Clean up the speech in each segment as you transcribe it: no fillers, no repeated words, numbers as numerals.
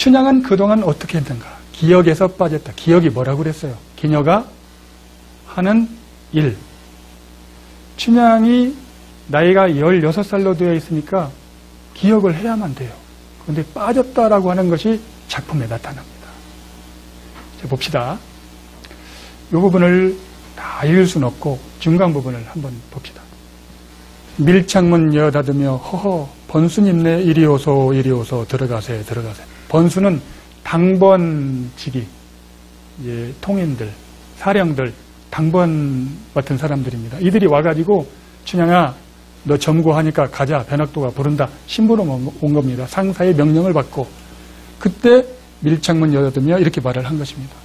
춘향은 그동안 어떻게 했는가? 기역에서 빠졌다. 기역이 뭐라고 그랬어요? 기녀가 하는 일. 춘향이 나이가 16살로 되어 있으니까 기역을 해야만 돼요. 그런데 빠졌다라고 하는 것이 작품에 나타납니다. 자, 봅시다. 이 부분을 다 읽을 수는 없고 중간 부분을 한번 봅시다. 밀창문 여닫으며 허허 번수님네 이리 오소 이리 오소 들어가세 들어가세. 번수는 당번직이 통인들, 사령들, 당번 같은 사람들입니다. 이들이 와가지고 춘향아 너 점구하니까 가자 변학도가 부른다. 신부로 온 겁니다. 상사의 명령을 받고 그때 밀창문 여닫으며 이렇게 말을 한 것입니다.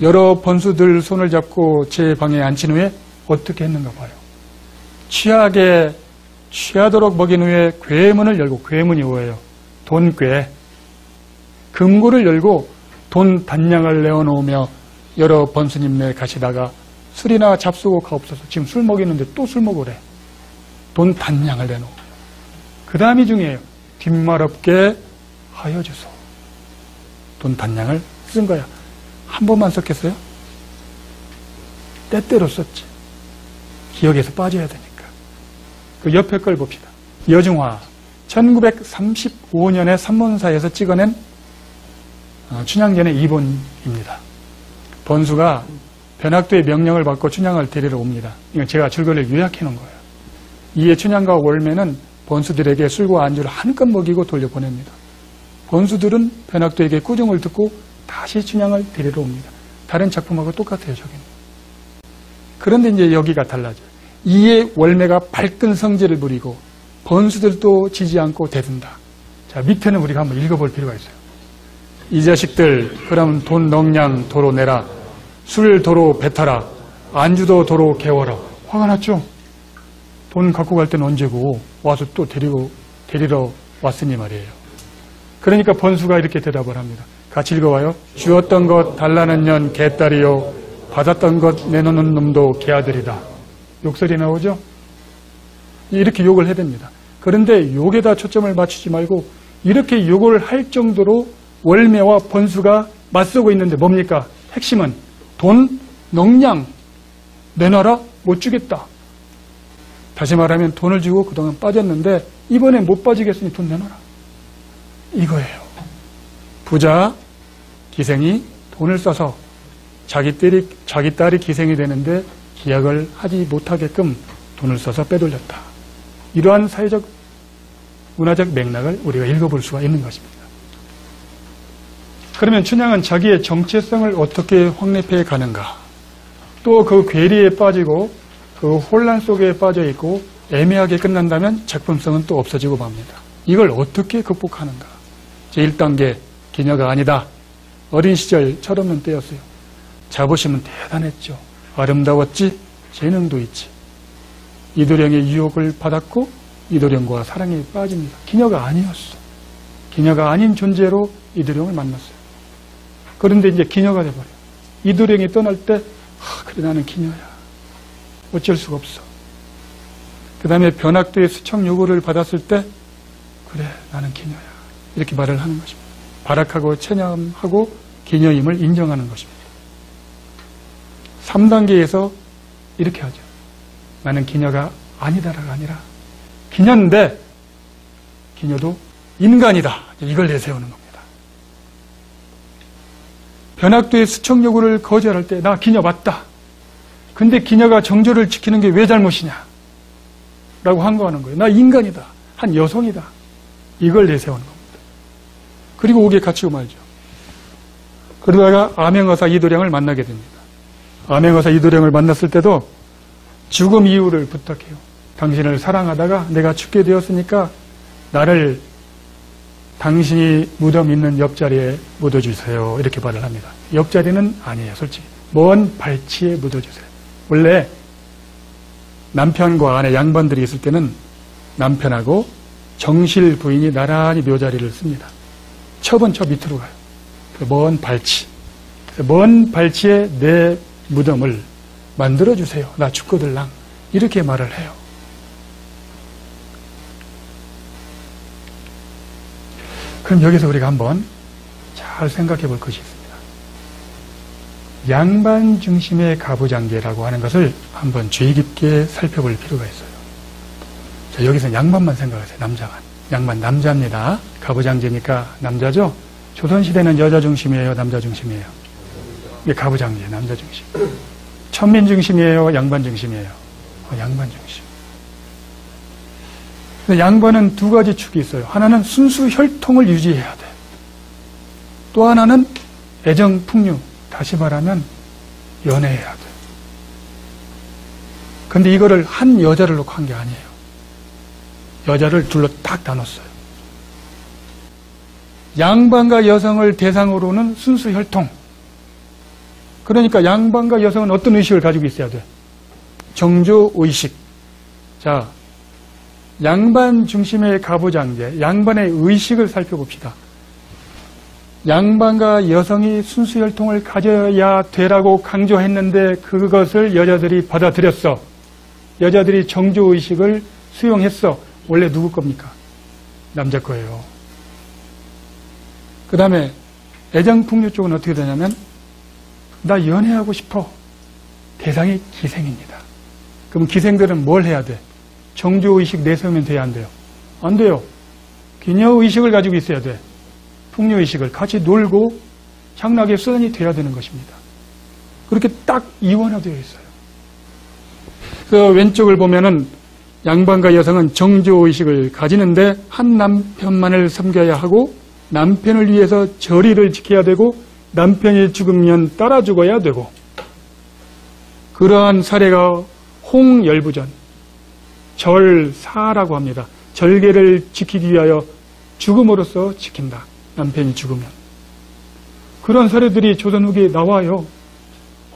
여러 번수들 손을 잡고 제 방에 앉힌 후에 어떻게 했는가 봐요. 취하도록 먹인 후에 괴문을 열고, 괴문이 뭐예요? 돈괴. 금고를 열고 돈 단량을 내어놓으며 여러 번수님네 가시다가 술이나 잡수고 가옵소서. 지금 술 먹이는데 또 술 먹으래. 돈 단량을 내놓으며. 그 다음이 중요해요. 뒷말 없게 하여 주소. 돈 단량을 쓴 거야. 한 번만 썼겠어요? 때때로 썼지. 기억에서 빠져야 되니까. 그 옆에 걸 봅시다. 여중화. 1935년에 산문사에서 찍어낸 춘향전의 2본입니다. 번수가 변학도의 명령을 받고 춘향을 데리러 옵니다. 이건 제가 줄거리를 요약해 놓은 거예요. 이에 춘향과 월매는 번수들에게 술과 안주를 한껏 먹이고 돌려보냅니다. 번수들은 변학도에게 꾸중을 듣고 다시 춘향을 데리러 옵니다. 다른 작품하고 똑같아요, 저기는. 그런데 이제 여기가 달라져요. 이에 월매가 발끈 성질을 부리고 번수들도 지지 않고 대든다. 자, 밑에는 우리가 한번 읽어볼 필요가 있어요. 이 자식들, 그럼 돈 넉량 도로 내라. 술 도로 뱉어라. 안주도 도로 개워라. 화가 났죠? 돈 갖고 갈 때는 언제고 와서 또 데리러 왔으니 말이에요. 그러니까 번수가 이렇게 대답을 합니다. 같이 읽어봐요. 주었던 것 달라는 년 개딸이요. 받았던 것 내놓는 놈도 개아들이다. 욕설이 나오죠? 이렇게 욕을 해댑니다. 그런데 욕에다 초점을 맞추지 말고 이렇게 욕을 할 정도로 월매와 번수가 맞서고 있는데 뭡니까? 핵심은 돈, 넉량 내놔라? 못 주겠다. 다시 말하면 돈을 주고 그동안 빠졌는데 이번에 못 빠지겠으니 돈 내놔라. 이거예요. 부자 기생이 돈을 써서 자기 딸이 기생이 되는데 기약을 하지 못하게끔 돈을 써서 빼돌렸다. 이러한 사회적 문화적 맥락을 우리가 읽어볼 수가 있는 것입니다. 그러면 춘향은 자기의 정체성을 어떻게 확립해 가는가? 또 그 괴리에 빠지고 그 혼란 속에 빠져 있고 애매하게 끝난다면 작품성은 또 없어지고 맙니다. 이걸 어떻게 극복하는가? 제1단계 기녀가 아니다. 어린 시절 철없는 때였어요. 자부심은 대단했죠. 아름다웠지, 재능도 있지. 이도령의 유혹을 받았고 이도령과 사랑에 빠집니다. 기녀가 아니었어. 기녀가 아닌 존재로 이도령을 만났어요. 그런데 이제 기녀가 돼버려요. 이도령이 떠날 때 그래 나는 기녀야. 어쩔 수가 없어. 그 다음에 변학도의 수청 요구를 받았을 때 그래 나는 기녀야. 이렇게 말을 하는 것입니다. 발악하고 체념하고 기녀임을 인정하는 것입니다. 3단계에서 이렇게 하죠. 나는 기녀가 아니다라가 아니라 기녀인데 기녀도 인간이다. 이걸 내세우는 겁니다. 변학도의 수청 요구를 거절할 때 나 기녀 맞다. 근데 기녀가 정조를 지키는 게 왜 잘못이냐? 라고 항거하는 거예요. 나 인간이다. 한 여성이다. 이걸 내세우는 겁니다. 그리고 오게 갇히고 말죠. 그러다가 암행어사 이도령을 만나게 됩니다. 암행어사 이도령을 만났을 때도 죽음 이유를 부탁해요. 당신을 사랑하다가 내가 죽게 되었으니까 나를 당신이 무덤 있는 옆자리에 묻어주세요. 이렇게 말을 합니다. 옆자리는 아니에요. 솔직히. 먼 발치에 묻어주세요. 원래 남편과 아내 양반들이 있을 때는 남편하고 정실 부인이 나란히 묘자리를 씁니다. 첩은 저 밑으로 가요. 먼 발치. 먼 발치에 내 무덤을 만들어주세요. 나 죽거들랑. 이렇게 말을 해요. 그럼 여기서 우리가 한번 잘 잘 생각해 볼 것이 있습니다. 양반 중심의 가부장제라고 하는 것을 한번 주의 깊게 살펴볼 필요가 있어요. 자, 여기서 양반만 생각하세요. 남자만. 양반 남자입니다. 가부장제니까 남자죠? 조선시대는 여자 중심이에요? 남자 중심이에요? 이게 가부장제, 남자 중심. 천민 중심이에요? 양반 중심이에요? 양반 중심. 양반은 두 가지 축이 있어요. 하나는 순수 혈통을 유지해야 돼. 또 하나는 애정, 풍류. 다시 말하면 연애해야 돼. 근데 이거를 한 여자를 놓고 한 게 아니에요. 여자를 둘로 딱 나눴어요. 양반과 여성을 대상으로는 순수 혈통. 그러니까 양반과 여성은 어떤 의식을 가지고 있어야 돼? 정조 의식. 자, 양반 중심의 가부장제, 양반의 의식을 살펴봅시다. 양반과 여성이 순수 혈통을 가져야 되라고 강조했는데 그것을 여자들이 받아들였어. 여자들이 정조 의식을 수용했어. 원래 누구 겁니까? 남자 거예요. 그 다음에 애정풍류 쪽은 어떻게 되냐면 나 연애하고 싶어. 대상이 기생입니다. 그럼 기생들은 뭘 해야 돼? 정조의식 내세우면 돼야 안 돼요? 안 돼요. 기녀의식을 가지고 있어야 돼. 풍류의식을 같이 놀고 향락의 수단이 돼야 되는 것입니다. 그렇게 딱 이원화되어 있어요. 그 왼쪽을 보면은 양반과 여성은 정조의식을 가지는데 한 남편만을 섬겨야 하고 남편을 위해서 절의를 지켜야 되고 남편이 죽으면 따라 죽어야 되고 그러한 사례가 홍열부전 절사라고 합니다. 절개를 지키기 위하여 죽음으로써 지킨다. 남편이 죽으면. 그런 사례들이 조선 후기에 나와요.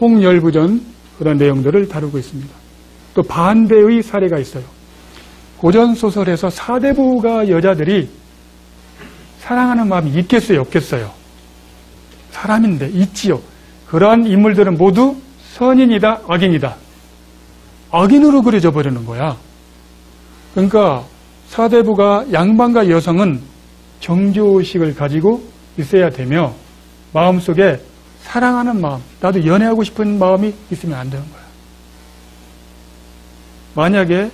홍열부전 그런 내용들을 다루고 있습니다. 또 반대의 사례가 있어요. 고전 소설에서 사대부가 여자들이 사랑하는 마음이 있겠어요? 없겠어요? 사람인데 있지요. 그러한 인물들은 모두 선인이다, 악인이다. 악인으로 그려져 버리는 거야. 그러니까 사대부가 양반과 여성은 정조의식을 가지고 있어야 되며 마음속에 사랑하는 마음, 나도 연애하고 싶은 마음이 있으면 안 되는 거야. 만약에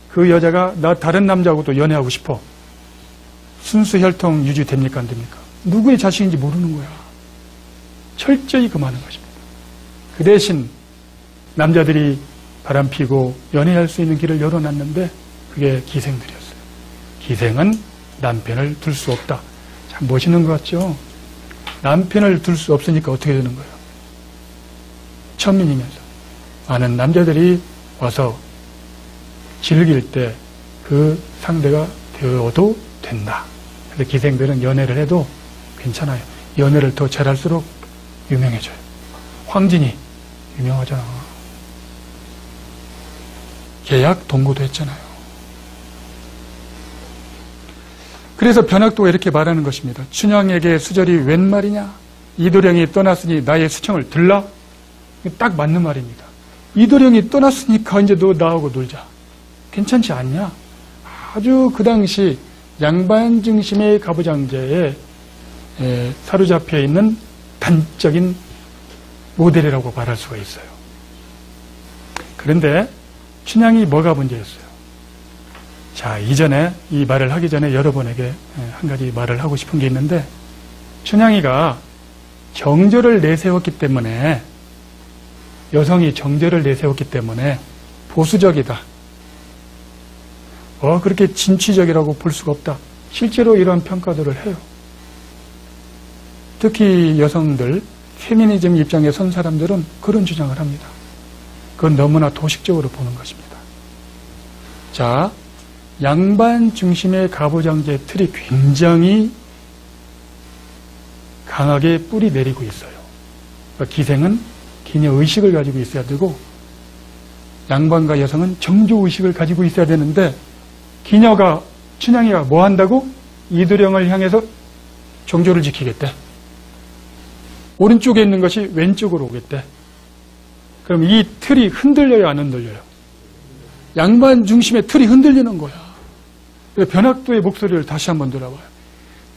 그 여자가 나 다른 남자하고도 연애하고 싶어. 순수 혈통 유지됩니까? 안 됩니까? 누구의 자식인지 모르는 거야. 철저히 금하는 것입니다. 그 대신 남자들이 바람피고 연애할 수 있는 길을 열어놨는데 그게 기생들이었어요. 기생은 남편을 둘 수 없다. 참 멋있는 것 같죠? 남편을 둘 수 없으니까 어떻게 되는 거예요? 천민이면서 많은 남자들이 와서 즐길 때 그 상대가 되어도 된다. 그래서 기생들은 연애를 해도 괜찮아요. 연애를 더 잘할수록 유명해져요. 황진이 유명하잖아. 계약 동거도 했잖아요. 그래서 변학도가 이렇게 말하는 것입니다. 춘향에게 수절이 웬 말이냐? 이도령이 떠났으니 나의 수청을 들라? 딱 맞는 말입니다. 이도령이 떠났으니까 이제 너 나하고 놀자. 괜찮지 않냐? 아주 그 당시 양반 중심의 가부장제에 사로잡혀 있는 단적인 모델이라고 말할 수가 있어요. 그런데 춘향이 뭐가 문제였어요? 자, 이전에 이 말을 하기 전에 여러분에게 한 가지 말을 하고 싶은 게 있는데 춘향이가 정조를 내세웠기 때문에 여성이 정조를 내세웠기 때문에 보수적이다. 그렇게 진취적이라고 볼 수가 없다. 실제로 이런 평가들을 해요. 특히 여성들, 페미니즘 입장에 선 사람들은 그런 주장을 합니다. 그건 너무나 도식적으로 보는 것입니다. 자, 양반 중심의 가부장제 틀이 굉장히 강하게 뿌리 내리고 있어요. 그러니까 기생은 기녀의식을 가지고 있어야 되고 양반과 여성은 정조의식을 가지고 있어야 되는데 기녀가, 춘향이가 뭐 한다고? 이도령을 향해서 정조를 지키겠대. 오른쪽에 있는 것이 왼쪽으로 오겠대. 그럼 이 틀이 흔들려요, 안 흔들려요? 양반 중심의 틀이 흔들리는 거야. 변학도의 목소리를 다시 한번 들어봐요.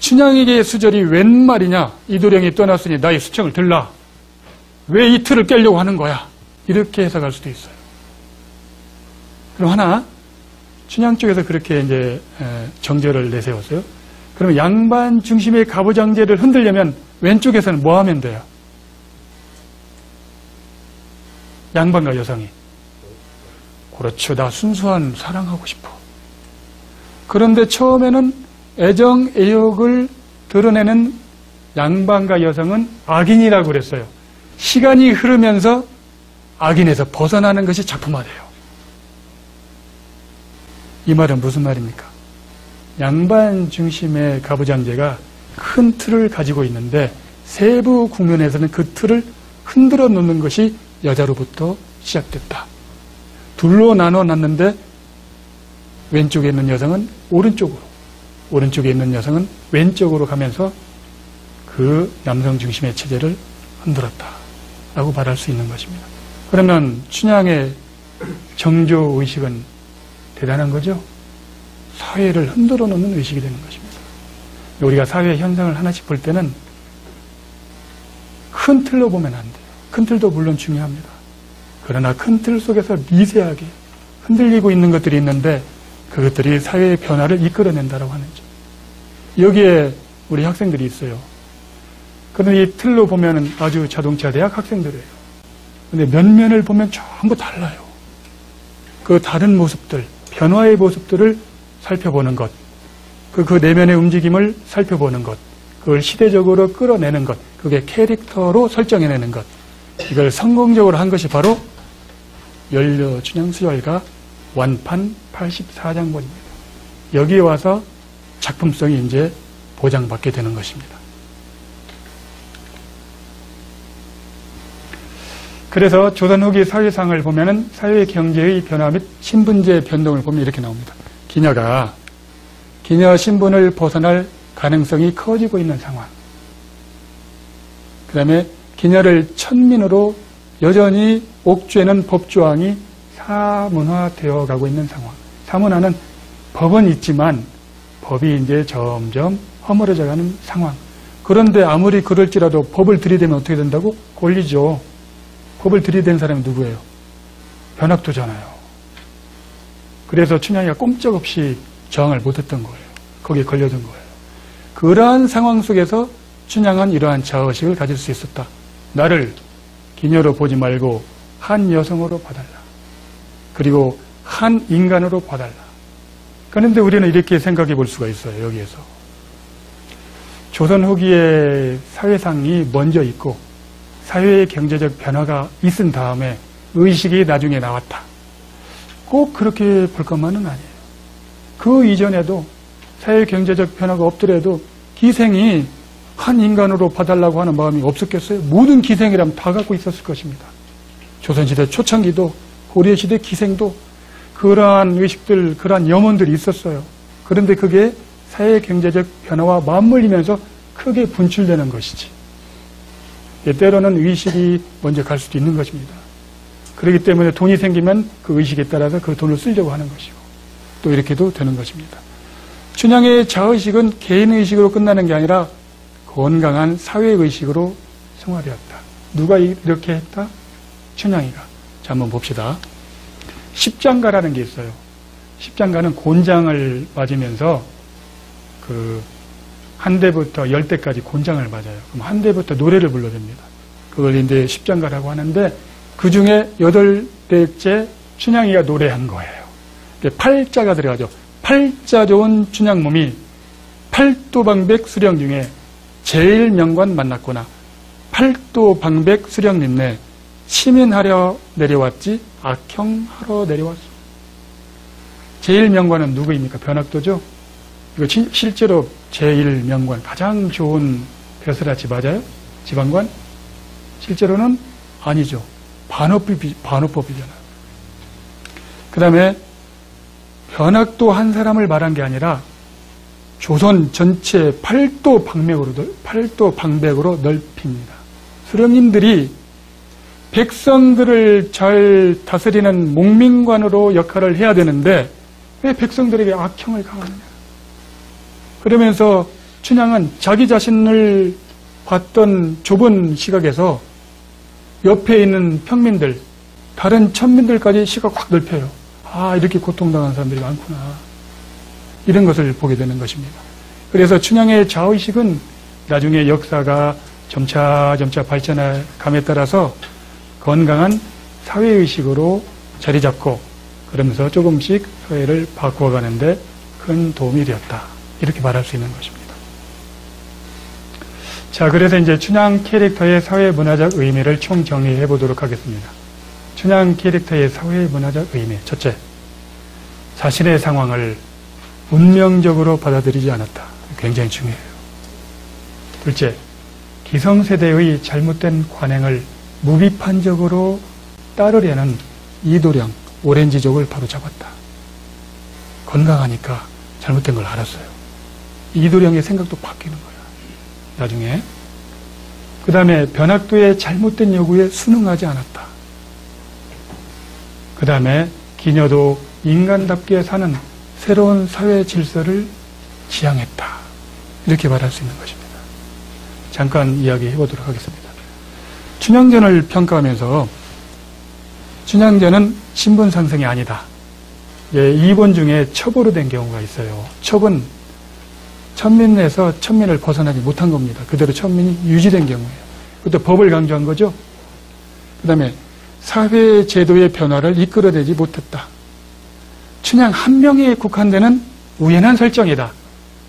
춘향에게 수절이 웬 말이냐? 이도령이 떠났으니 나의 수청을 들라. 왜 이 틀을 깨려고 하는 거야? 이렇게 해석할 수도 있어요. 그럼 하나, 춘향 쪽에서 그렇게 이제 정제를 내세웠어요. 그러면 양반 중심의 가부장제를 흔들려면 왼쪽에서는 뭐 하면 돼요? 양반과 여성이. 그렇죠. 나 순수한 사랑하고 싶어. 그런데 처음에는 애정, 애욕을 드러내는 양반과 여성은 악인이라고 그랬어요. 시간이 흐르면서 악인에서 벗어나는 것이 작품화돼요. 이 말은 무슨 말입니까? 양반 중심의 가부장제가 큰 틀을 가지고 있는데 세부 국면에서는 그 틀을 흔들어 놓는 것이 여자로부터 시작됐다. 둘로 나눠 놨는데 왼쪽에 있는 여성은 오른쪽으로, 오른쪽에 있는 여성은 왼쪽으로 가면서 그 남성 중심의 체제를 흔들었다 라고 말할 수 있는 것입니다. 그러면 춘향의 정조의식은 대단한 거죠. 사회를 흔들어 놓는 의식이 되는 것입니다. 우리가 사회 현상을 하나씩 볼 때는 큰 틀로 보면 안 돼요. 큰 틀도 물론 중요합니다. 그러나 큰 틀 속에서 미세하게 흔들리고 있는 것들이 있는데 그것들이 사회의 변화를 이끌어낸다고 하는 점. 여기에 우리 학생들이 있어요. 그런데 이 틀로 보면 아주 자동차 대학 학생들이에요. 그런데 면면을 보면 전부 달라요. 그 다른 모습들, 변화의 모습들을 살펴보는 것, 그 내면의 움직임을 살펴보는 것, 그걸 시대적으로 끌어내는 것, 그게 캐릭터로 설정해내는 것, 이걸 성공적으로 한 것이 바로 연려춘향수절가 완판 84장본입니다. 여기에 와서 작품성이 이제 보장받게 되는 것입니다. 그래서 조선 후기 사회상을 보면은 사회 경제의 변화 및 신분제 변동을 보면 이렇게 나옵니다. 기녀 신분을 벗어날 가능성이 커지고 있는 상황. 그 다음에 기녀를 천민으로 여전히 옥죄는 법조항이 사문화되어 가고 있는 상황. 사문화는 법은 있지만 법이 이제 점점 허물어져 가는 상황. 그런데 아무리 그럴지라도 법을 들이대면 어떻게 된다고? 권리죠. 법을 들이댄 사람이 누구예요? 변학도잖아요. 그래서 춘향이가 꼼짝없이 저항을 못했던 거예요. 거기에 걸려든 거예요. 그러한 상황 속에서 춘향은 이러한 자의식을 가질 수 있었다. 나를 기녀로 보지 말고 한 여성으로 봐달라. 그리고 한 인간으로 봐달라. 그런데 우리는 이렇게 생각해 볼 수가 있어요. 여기에서. 조선 후기의 사회상이 먼저 있고 사회의 경제적 변화가 있은 다음에 의식이 나중에 나왔다. 꼭 그렇게 볼 것만은 아니에요. 그 이전에도 사회 경제적 변화가 없더라도 기생이 한 인간으로 봐달라고 하는 마음이 없었겠어요? 모든 기생이라면 다 갖고 있었을 것입니다. 조선시대 초창기도 고려시대 기생도 그러한 의식들, 그러한 염원들이 있었어요. 그런데 그게 사회 경제적 변화와 맞물리면서 크게 분출되는 것이지. 때로는 의식이 먼저 갈 수도 있는 것입니다. 그렇기 때문에 돈이 생기면 그 의식에 따라서 그 돈을 쓰려고 하는 것이고 또 이렇게도 되는 것입니다. 춘향의 자의식은 개인의식으로 끝나는 게 아니라 건강한 사회의식으로 승화되었다. 누가 이렇게 했다? 춘향이가. 자, 한번 봅시다. 십장가라는 게 있어요. 십장가는 곤장을 맞으면서 한 대부터 10대까지 곤장을 맞아요. 그럼 한 대부터 노래를 불러줍니다. 그걸 이제 십장가라고 하는데 그 중에 8대째 춘향이가 노래한 거예요. 8자가 들어가죠. 8자 좋은 춘향몸이 팔도방백 수령 중에 제일 명관 만났구나. 팔도방백 수령님네 치민하려 내려왔지 악형하러 내려왔어. 제일 명관은 누구입니까? 변학도죠. 이거 실제로 제일 명관, 가장 좋은 벼슬아치 맞아요? 지방관? 실제로는 아니죠. 반어법이잖아요. 그 다음에 변학도 한 사람을 말한 게 아니라 조선 전체 팔도 방백으로 넓힙니다. 수령님들이 백성들을 잘 다스리는 목민관으로 역할을 해야 되는데 왜 백성들에게 악형을 가하느냐. 그러면서 춘향은 자기 자신을 봤던 좁은 시각에서 옆에 있는 평민들, 다른 천민들까지 시각 확 넓혀요. 아, 이렇게 고통당한 사람들이 많구나. 이런 것을 보게 되는 것입니다. 그래서 춘향의 자의식은 나중에 역사가 점차 발전감에 따라서 건강한 사회의식으로 자리 잡고 그러면서 조금씩 사회를 바꾸어가는데 큰 도움이 되었다. 이렇게 말할 수 있는 것입니다. 자, 그래서 이제 춘향 캐릭터의 사회문화적 의미를 총 정리해 보도록 하겠습니다. 춘향 캐릭터의 사회문화적 의미. 첫째, 자신의 상황을 운명적으로 받아들이지 않았다. 굉장히 중요해요. 둘째, 기성세대의 잘못된 관행을 무비판적으로 따르려는 이도령, 오렌지족을 바로잡았다. 건강하니까 잘못된 걸 알았어요. 이도령의 생각도 바뀌는 거야. 나중에. 그 다음에 변학도의 잘못된 요구에 순응하지 않았다. 그 다음에 기녀도 인간답게 사는 새로운 사회 질서를 지향했다. 이렇게 말할 수 있는 것입니다. 잠깐 이야기해 보도록 하겠습니다. 춘향전을 평가하면서 춘향전은 신분 상승이 아니다. 예, 2번 중에 첩으로 된 경우가 있어요. 첩은 천민에서 천민을 벗어나지 못한 겁니다. 그대로 천민이 유지된 경우예요. 그것도 법을 강조한 거죠. 그 다음에 사회 제도의 변화를 이끌어내지 못했다. 춘향 한 명에 국한되는 우연한 설정이다.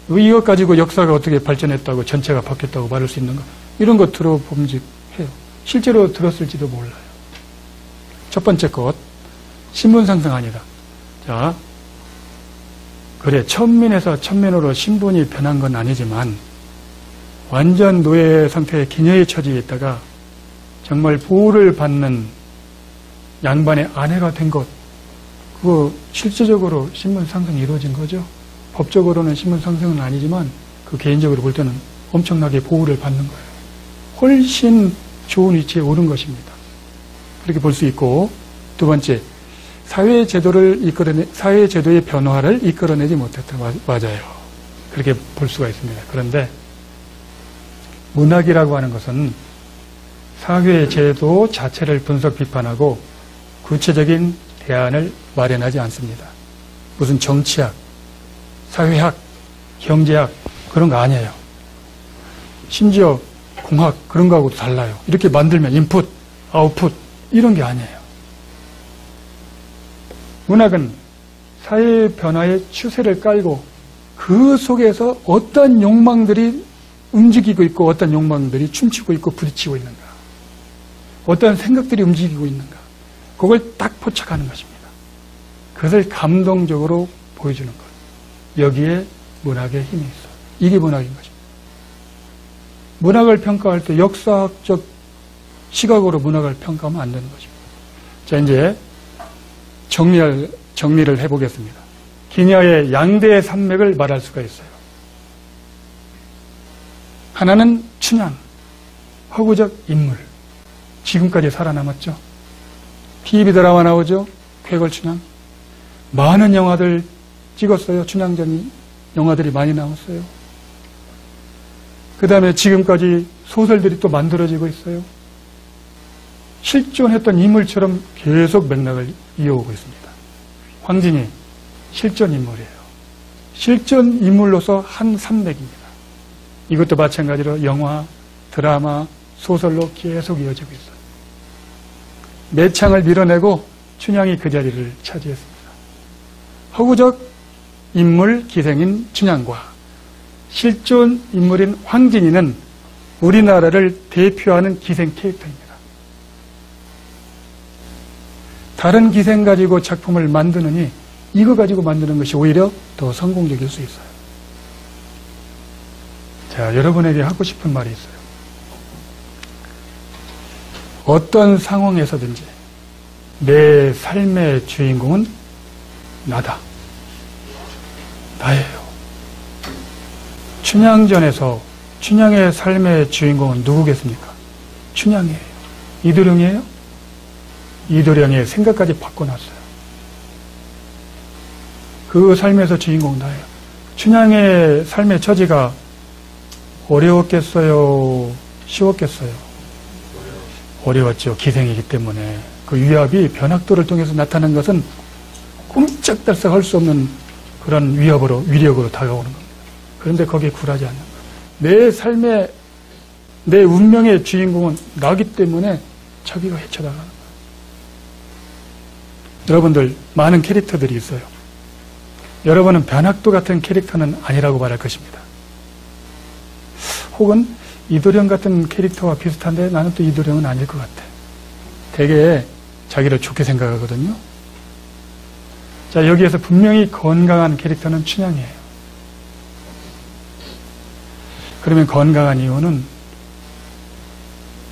이것 가지고 역사가 어떻게 발전했다고 전체가 바뀌었다고 말할 수 있는가. 이런 것 들어봄직해요. 실제로 들었을지도 몰라요. 첫 번째 것, 신분 상승 아니다. 자, 그래, 천민에서 천민으로 신분이 변한 건 아니지만 완전 노예 상태의 기녀의 처지에 있다가 정말 보호를 받는 양반의 아내가 된 것, 그거 실제적으로 신분 상승이 이루어진 거죠. 법적으로는 신분 상승은 아니지만 그 개인적으로 볼 때는 엄청나게 보호를 받는 거예요. 훨씬 좋은 위치에 오른 것입니다. 그렇게 볼 수 있고, 두 번째, 사회 제도의 변화를 이끌어내지 못했다. 맞아요. 그렇게 볼 수가 있습니다. 그런데 문학이라고 하는 것은 사회 제도 자체를 분석 비판하고 구체적인 대안을 마련하지 않습니다. 무슨 정치학, 사회학, 경제학 그런 거 아니에요. 심지어 공학 그런 거하고도 달라요. 이렇게 만들면 인풋, 아웃풋 이런 게 아니에요. 문학은 사회 변화의 추세를 깔고 그 속에서 어떤 욕망들이 움직이고 있고 어떤 욕망들이 춤추고 있고 부딪히고 있는가, 어떤 생각들이 움직이고 있는가, 그걸 딱 포착하는 것입니다. 그것을 감동적으로 보여주는 것. 여기에 문학의 힘이 있어요. 이게 문학인 것입니다. 문학을 평가할 때 역사학적 시각으로 문학을 평가하면 안 되는 것입니다. 자, 이제 정리를 해보겠습니다. 기녀의 양대 산맥을 말할 수가 있어요. 하나는 춘향, 허구적 인물. 지금까지 살아남았죠. TV 드라마 나오죠. 쾌걸춘향. 많은 영화들 찍었어요. 춘향전이 영화들이 많이 나왔어요. 그 다음에 지금까지 소설들이 또 만들어지고 있어요. 실존했던 인물처럼 계속 맥락을 이어오고 있습니다. 황진이 실존 인물이에요. 실존 인물로서 한 산맥입니다. 이것도 마찬가지로 영화, 드라마, 소설로 계속 이어지고 있어요. 매창을 밀어내고 춘향이 그 자리를 차지했습니다. 허구적 인물 기생인 춘향과 실존 인물인 황진이는 우리나라를 대표하는 기생 캐릭터입니다. 다른 기생 가지고 작품을 만드느니 이거 가지고 만드는 것이 오히려 더 성공적일 수 있어요. 자, 여러분에게 하고 싶은 말이 있어요. 어떤 상황에서든지 내 삶의 주인공은 나다. 나예요. 춘향전에서 춘향의 삶의 주인공은 누구겠습니까? 춘향이에요. 이도령이에요? 이도령의 생각까지 바꿔놨어요. 그 삶에서 주인공은 나예요. 춘향의 삶의 처지가 어려웠겠어요? 쉬웠겠어요? 어려웠죠. 기생이기 때문에. 그 위협이 변학도를 통해서 나타난 것은 꼼짝달싹 할 수 없는 그런 위력으로 다가오는 겁니다. 그런데 거기에 굴하지 않는 거예요. 내 삶의, 내 운명의 주인공은 나기 때문에 저기가 헤쳐나가는 거예요. 여러분들, 많은 캐릭터들이 있어요. 여러분은 변학도 같은 캐릭터는 아니라고 말할 것입니다. 혹은 이도령 같은 캐릭터와 비슷한데 나는 또 이도령은 아닐 것 같아. 되게 자기를 좋게 생각하거든요. 자, 여기에서 분명히 건강한 캐릭터는 춘향이에요. 그러면 건강한 이유는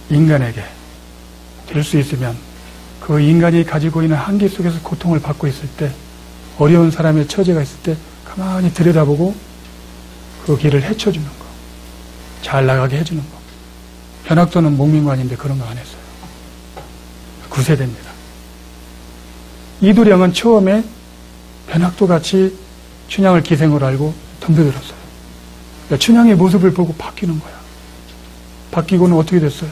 인간에게 될 수 있으면 그 인간이 가지고 있는 한계 속에서 고통을 받고 있을 때, 어려운 사람의 처지가 있을 때 가만히 들여다보고 그 길을 헤쳐주는 거, 잘 나가게 해주는 거. 변학도는 목민관인데 그런 거 안 했어요. 구세대입니다. 이도령은 처음에 변학도같이 춘향을 기생으로 알고 덤벼들었어요. 그러니까 춘향의 모습을 보고 바뀌는 거야. 바뀌고는 어떻게 됐어요?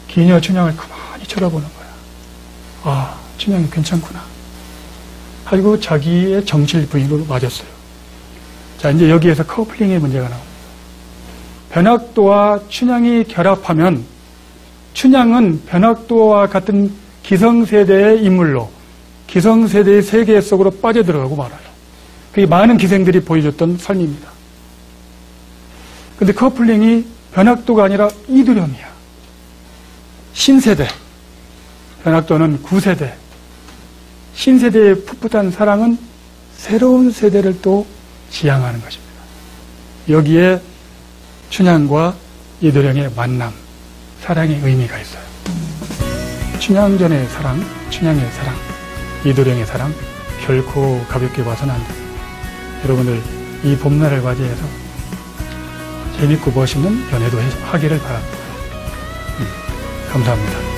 기녀 춘향을 가만히 쳐다보는 거야. 아, 춘향이 괜찮구나. 하고 자기의 정칠 부인으로 맞았어요. 자, 이제 여기에서 커플링의 문제가 나옵니다. 변학도와 춘향이 결합하면 춘향은 변학도와 같은 기성세대의 인물로 기성세대의 세계 속으로 빠져들어가고 말아요. 그게 많은 기생들이 보여줬던 삶입니다. 근데 커플링이 변학도가 아니라 이도령이야. 신세대. 변학도는 구세대. 신세대의 풋풋한 사랑은 새로운 세대를 또 지향하는 것입니다. 여기에 춘향과 이도령의 만남, 사랑의 의미가 있어요. 춘향전의 사랑, 춘향의 사랑, 이도령의 사랑 결코 가볍게 봐서는 안 됩니다. 여러분들 이 봄날을 맞이해서 재밌고 멋있는 연애도 하기를 바랍니다. 감사합니다.